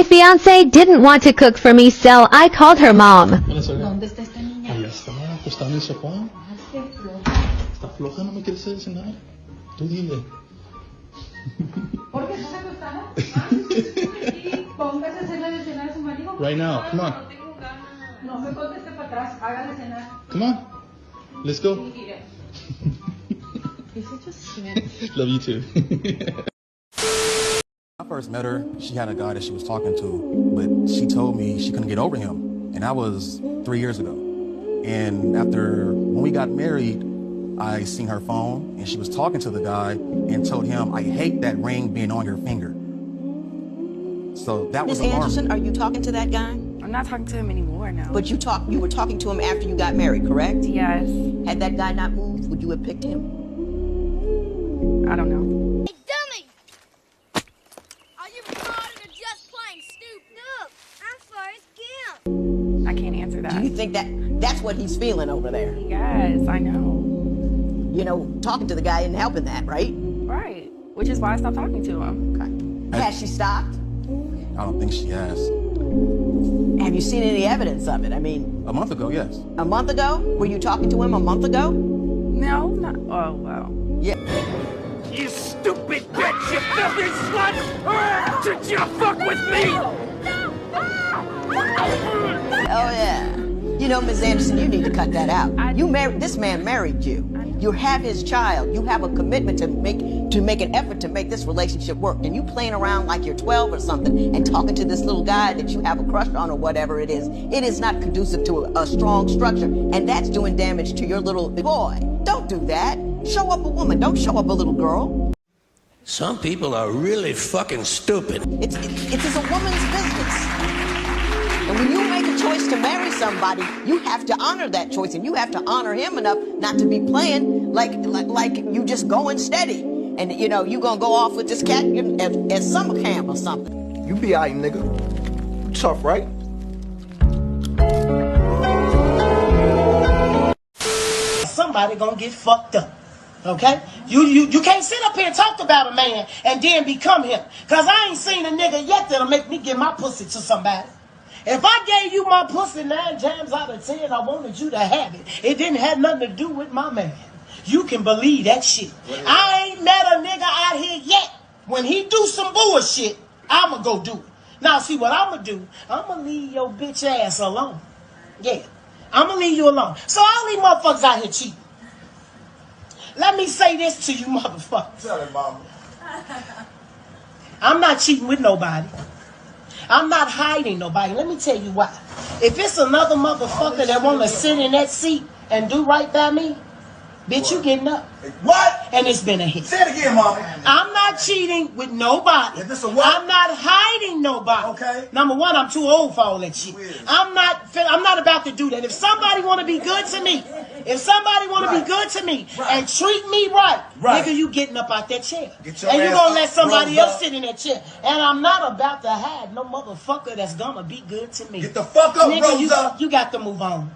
fiance didn't want to cook for me, so I called her mom. ¿Dónde está esta niña? Ahí está, acostada en el sofá. Está floja, no me quieres cenar. Tú dile. ¿Por qué estás acostada? Sí, póngase a hacerle de cenar a su marido. Right now, come on. No me conteste para atrás, hágale cenar. Come on. Let's go. He's such a snitch. Love you too. When I first met her, she had a guy that she was talking to, but she told me she couldn't get over him. And that was 3 years ago. And when we got married, I seen her phone and she was talking to the guy and told him, I hate that ring being on your finger. So that was Miss alarming. Anderson, are you talking to that guy? I'm not talking to him anymore now. But you were talking to him after you got married, correct? Yes. Had that guy not moved, would you have picked him? I don't know. Hey, dummy! Are you retarded or just plain stupid? Look, I'm Forrest Gump. I can't answer that. Do you think that's what he's feeling over there? Yes, I know. You know, talking to the guy isn't helping that, right? Right. Which is why I stopped talking to him. Okay. Has she stopped? I don't think she has. Have you seen any evidence of it? I mean... A month ago, yes. A month ago? Were you talking to him a month ago? No, not... Oh, well. Yeah. You stupid bitch, you filthy slut! Did you fuck with me? Oh, yeah. You know, Ms. Anderson, you need to cut that out. This man married you. You have his child. You have a commitment to make an effort to make this relationship work. And you playing around like you're 12 or something and talking to this little guy that you have a crush on or whatever it is not conducive to a strong structure. And that's doing damage to your little boy. Don't do that. Show up a woman. Don't show up a little girl. Some people are really fucking stupid. It's a woman's business. And when you make a choice to marry somebody, you have to honor that choice, and you have to honor him enough not to be playing like you just going steady. And, you know, you gonna go off with this cat at summer camp or something. You be alright, nigga. You tough, right? Somebody gonna get fucked up. Okay? You can't sit up here and talk about a man and then become him. Cause I ain't seen a nigga yet that'll make me give my pussy to somebody. If I gave you my pussy 9 times out of 10, I wanted you to have it. It didn't have nothing to do with my man. You can believe that shit. I ain't met a nigga out here yet. When he do some bullshit, I'ma go do it. Now see what I'ma do? I'ma leave your bitch ass alone. Yeah. I'ma leave you alone. So all these motherfuckers out here cheating. Let me say this to you motherfuckers. Tell it, mama. I'm not cheating with nobody. I'm not hiding nobody. Let me tell you why. If it's another motherfucker that want to sit in that seat and do right by me, bitch, you getting up. What? And it's been a hit. Say it again, mama. I'm not cheating with nobody. If it's a what? I'm not hiding nobody. Okay. Number one, I'm too old for all that shit. Weird. I'm not about to do that. If somebody want to be good to me, and treat me right, nigga, you getting up out that chair. And you gonna let somebody else sit in that chair. And I'm not about to hide no motherfucker that's gonna be good to me. Get the fuck up, nigga, Rosa. you got to move on.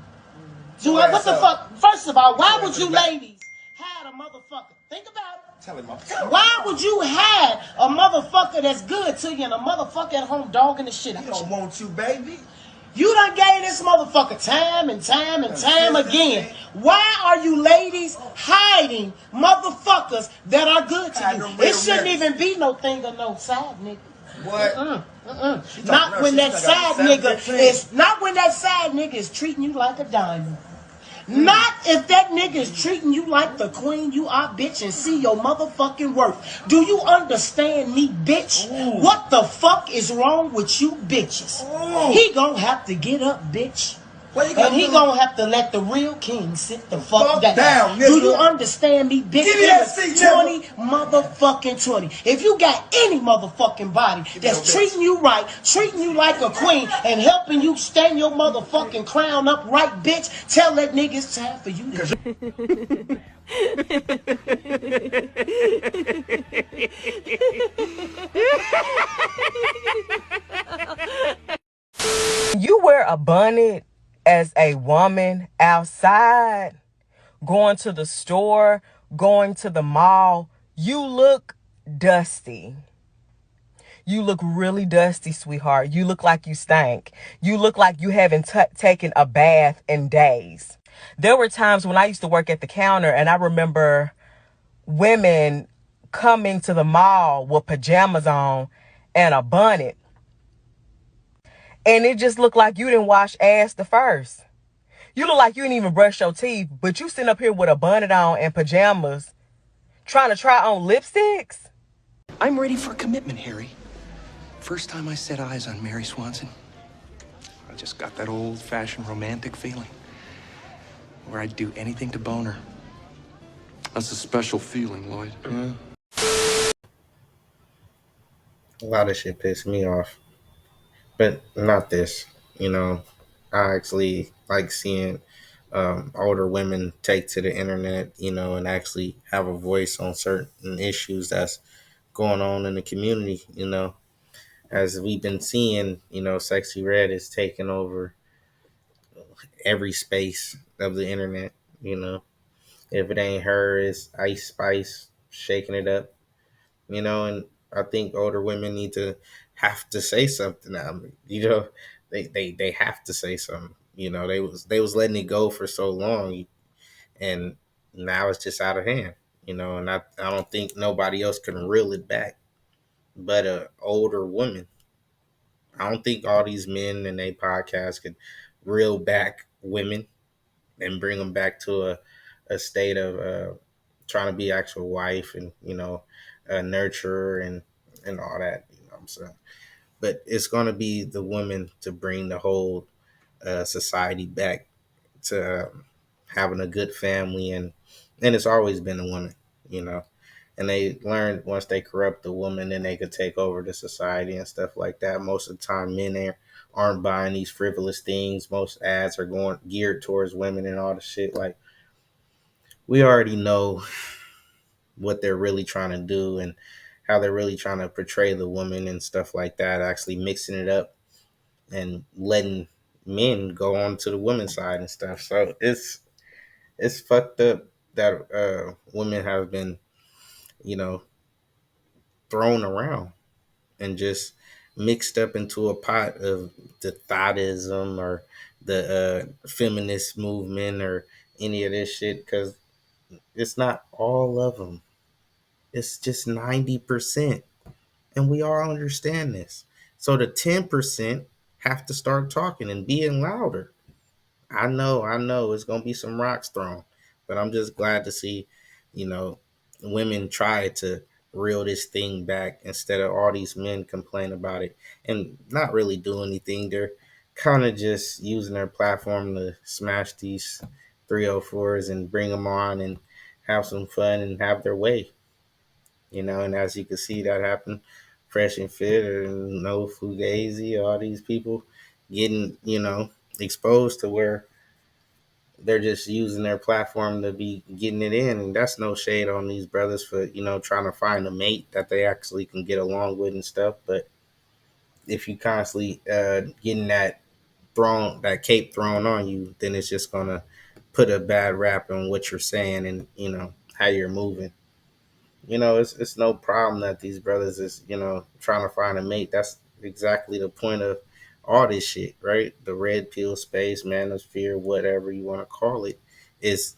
So what the fuck? First of all, why would you ladies hide a motherfucker? Think about it. Tell it, mama. Why would you hide a motherfucker that's good to you and a motherfucker at home dogging the shit out He of you? don't want you, baby. You done gave this motherfucker time and time and time again. Why are you ladies hiding motherfuckers that are good to you? It shouldn't even be no thing or no side nigga. What? Not when that side nigga is treating you like a diamond. Not if that nigga is treating you like the queen you are, bitch, and see your motherfucking worth. Do you understand me, bitch? Ooh. What the fuck is wrong with you bitches? Ooh. He gonna have to get up, bitch. And he gonna have to let the real king sit the fuck down. Do you understand me, bitch? Give me that seat, 20 motherfucking 20. If you got any motherfucking body that's treating you right, treating you like a queen, and helping you stand your motherfucking crown up right, bitch, tell that nigga it's time for you to... You wear a bonnet as a woman outside, going to the store, going to the mall, you look dusty. You look really dusty, sweetheart. You look like you stank. You look like you haven't taken a bath in days. There were times when I used to work at the counter, and I remember women coming to the mall with pajamas on and a bonnet. And it just looked like you didn't wash ass the first. You look like you didn't even brush your teeth, but you sitting up here with a bonnet on and pajamas trying to try on lipsticks? I'm ready for commitment, Harry. First time I set eyes on Mary Swanson, I just got that old-fashioned romantic feeling where I'd do anything to bone her. That's a special feeling, Lloyd. Yeah. A lot of shit pissed me off, but not this. You know, I actually like seeing older women take to the internet, you know, and actually have a voice on certain issues that's going on in the community. You know, as we've been seeing, you know, Sexy Red is taking over every space of the internet. You know, if it ain't her, it's Ice Spice shaking it up. You know, and I think older women need to have to say something now. You know, they have to say something. You know, they was letting it go for so long, and now it's just out of hand. You know, and I don't think nobody else can reel it back but a older woman. I don't think all these men in a podcast could reel back women and bring them back to a state of trying to be actual wife and, you know, a nurturer and all that. You know what I'm saying? But it's going to be the woman to bring the whole society back to having a good family, and it's always been a woman, you know. And they learned once they corrupt the woman, then they could take over the society and stuff like that. Most of the time, aren't buying these frivolous things. Most ads are going geared towards women and all the shit. Like, we already know what they're really trying to do and how they're really trying to portray the woman and stuff like that. Actually mixing it up and letting men go on to the women's side and stuff. So it's fucked up that women have been, you know, thrown around and just mixed up into a pot of the thoughtism or the feminist movement or any of this shit, because it's not all of them. It's just 90%. And we all understand this. So the 10% have to start talking and being louder. I know it's gonna be some rocks thrown, but I'm just glad to see, you know, women try to reel this thing back instead of all these men complain about it and not really do anything. They're kind of just using their platform to smash these 304s and bring them on and have some fun and have their way, you know. And as you can see, that happened. Fresh and Fit or No Fugazi, all these people getting, you know, exposed to where they're just using their platform to be getting it in. And that's no shade on these brothers for, you know, trying to find a mate that they actually can get along with and stuff. But if you constantly getting that cape thrown on you, then it's just gonna put a bad rap on what you're saying and, you know, how you're moving. You know, it's no problem that these brothers is, you know, trying to find a mate. That's exactly the point of all this shit, right? The red pill space, manosphere, whatever you want to call it, is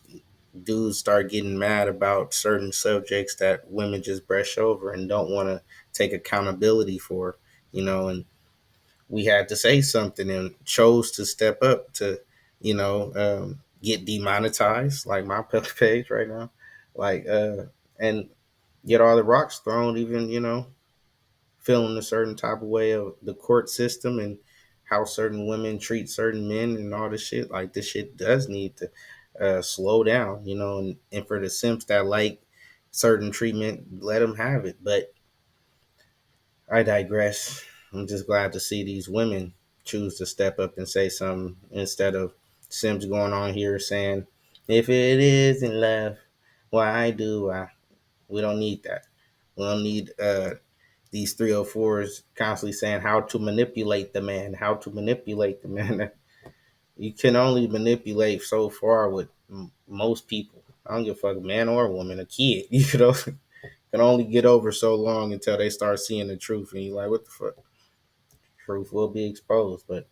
dudes start getting mad about certain subjects that women just brush over and don't want to take accountability for, you know. And we had to say something and chose to step up to, you know, get demonetized, like my page right now, like, and get all the rocks thrown, even, you know, feeling a certain type of way of the court system and how certain women treat certain men and all this shit. Like, this shit does need to slow down, you know, and for the simps that like certain treatment, let them have it. But I digress. I'm just glad to see these women choose to step up and say something instead of Sims going on here saying, if it isn't love, why do I? We don't need that. We don't need these 304s constantly saying how to manipulate the man, how to manipulate the man. You can only manipulate so far with most people. I don't give a fuck, man or woman, a kid, you know. can only get over so long until they start seeing the truth, and you're like, what the fuck? Truth will be exposed, but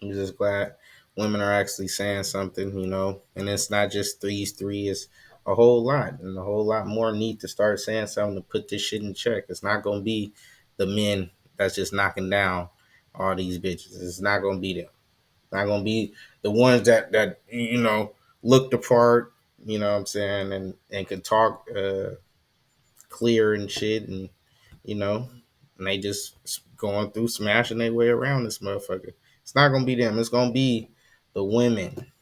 I'm just glad women are actually saying something, and it's not just these three, it's a whole lot, and a whole lot more need to start saying something to put this shit in check. It's not going to be the men that's just knocking down all these bitches. It's not going to be them. It's not going to be the ones that look the part, you know what I'm saying, and can talk clear and shit, and you know, and they just going through smashing their way around this motherfucker. It's not gonna be them. It's gonna be the women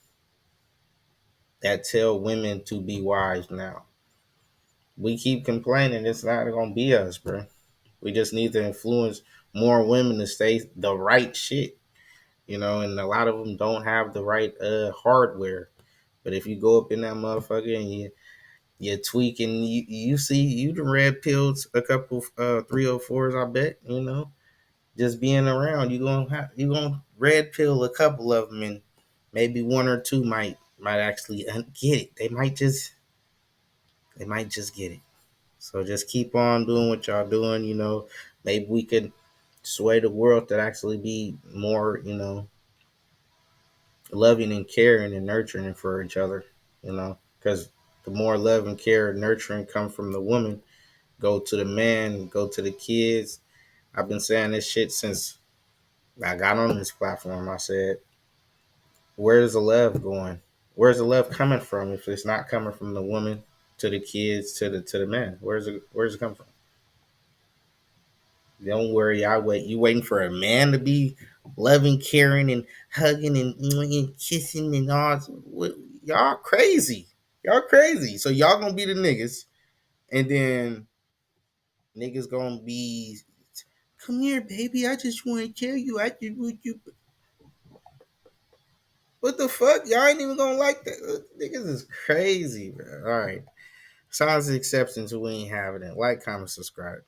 that tell women to be wise now. We keep complaining. It's not gonna be us, bro. We just need to influence more women to say the right shit, and a lot of them don't have the right hardware. But if you go up in that motherfucker and you're tweaking, you see you the red pills a couple 304s, I bet, just being around, you gonna red pill a couple of them, and maybe one or two might actually get it. They might just get it. So just keep on doing what y'all doing. Maybe we could sway the world to actually be more, loving and caring and nurturing for each other. Because the more love and care and nurturing come from the woman, go to the man, go to the kids. I've been saying this shit since I got on this platform. I said, where's the love going? Where's the love coming from if it's not coming from the woman to the kids to the man? Where's it coming from? Don't worry, I wait. You waiting for a man to be loving, caring, and hugging and kissing and all? Y'all crazy. Y'all crazy. So y'all gonna be the niggas, and then niggas gonna be, come here, baby. I just want to tell you. I just want you. What the fuck? Y'all ain't even gonna like that. Niggas is crazy, bro. All right. Silence is acceptance. We ain't having it. Like, comment, subscribe.